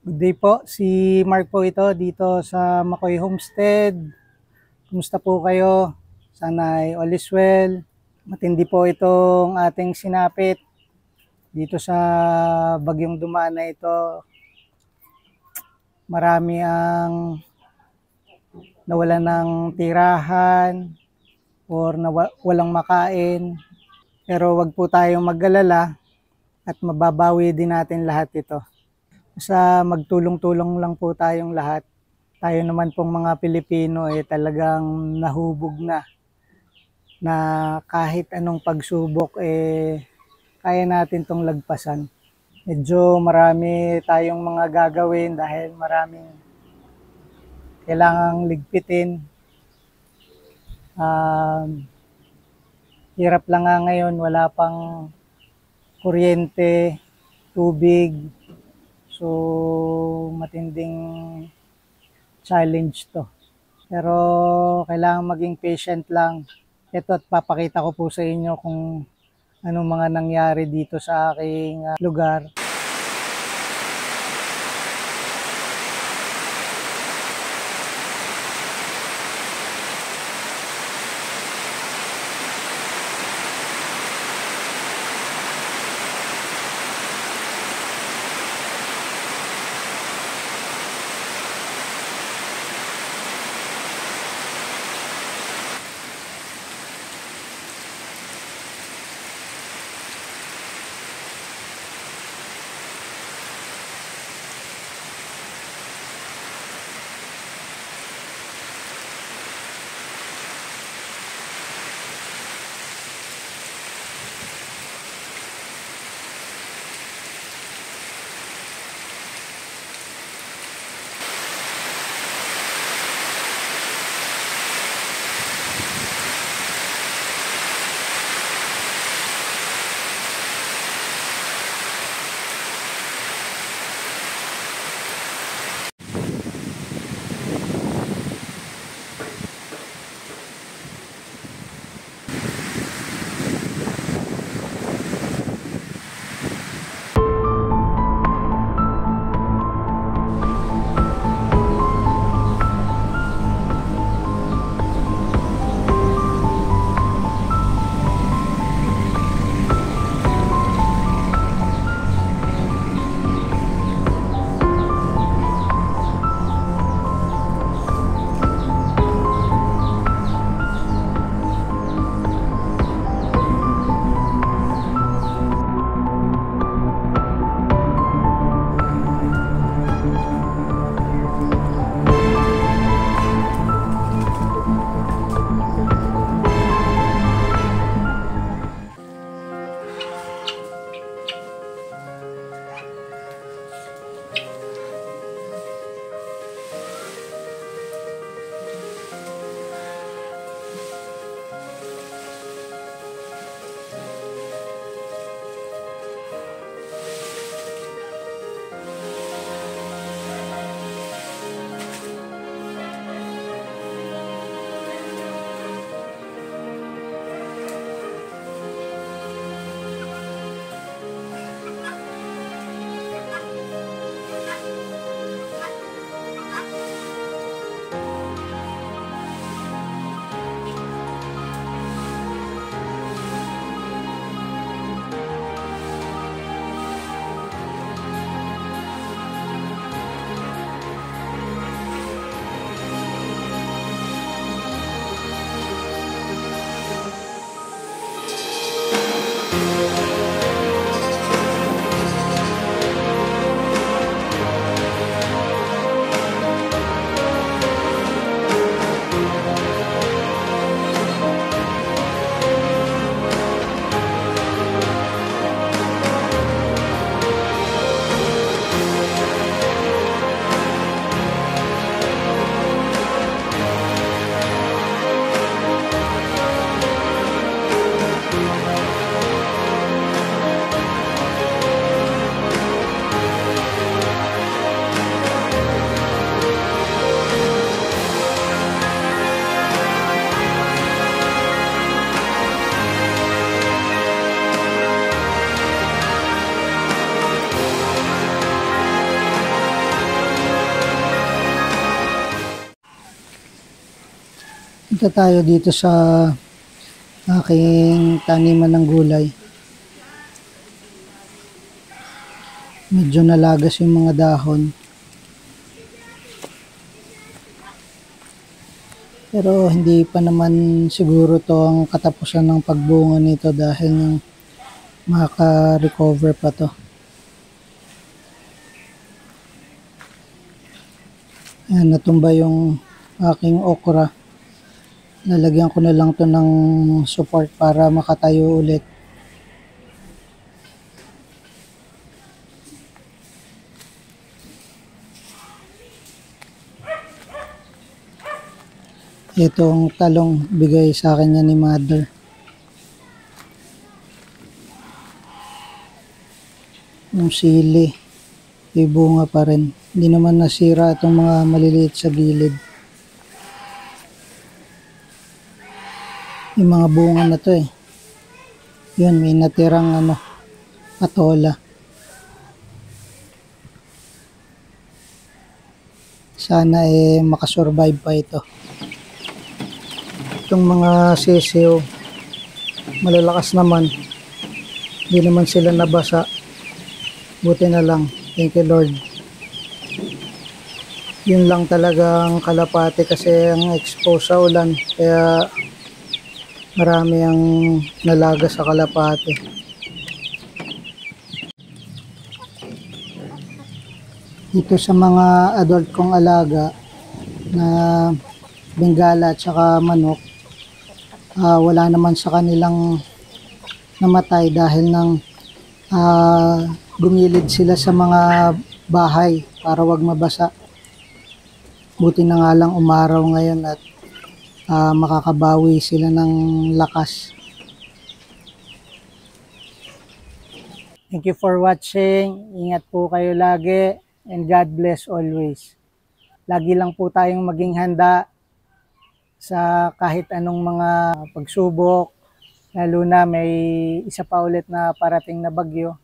Good day po, si Mark po ito dito sa Makoy Homestead. Kumusta po kayo? Sana ay all is well. Matindi po itong ating sinapit dito sa bagyong dumaan na ito. Marami ang nawalan ng tirahan or walang makain. Pero wag po tayong mag-alala at mababawi din natin lahat ito. Sa magtulong-tulong lang po tayong lahat. Tayo naman pong mga Pilipino talagang nahubog na kahit anong pagsubok kaya natin tong lagpasan. Medyo marami tayong mga gagawin dahil maraming kailangang ligpitin. Hirap lang nga ngayon, wala pang kuryente, tubig. So matinding challenge to. Pero kailangan maging patient lang. Ito at papakita ko po sa inyo kung anong mga nangyari dito sa aking lugar. Punta tayo dito sa aking taniman ng gulay. Medyo nalagas yung mga dahon. Pero hindi pa naman siguro to ang katapusan ng pagbunga nito dahil makaka-recover pa to. Ayan, natumba yung aking okra. Lalagyan ko na lang to ng support para makatayo ulit. Itong talong bigay sa akin niya ni mother. Yung sili, may bunga pa rin. Hindi naman nasira itong mga maliliit sa gilid. Yung mga bunga na to eh. Yun, may natirang patola. Sana makasurvive pa ito. Itong mga sisiw, malalakas naman. Hindi naman sila nabasa. Buti na lang. Thank you Lord. Yun lang talagang kalapate kasi ang expose sa ulan. Kaya marami ang nalaga sa kalapate. Dito sa mga adult kong alaga na Bengala at saka manok, wala naman sa kanilang namatay dahil gumilid sila sa mga bahay para wag mabasa. Buti na nga lang umaraw ngayon at makakabawi sila ng lakas. Thank you for watching. Ingat po kayo lagi and God bless always. Lagi lang po tayong maging handa sa kahit anong mga pagsubok, lalo na may isa pa ulit na parating na bagyo.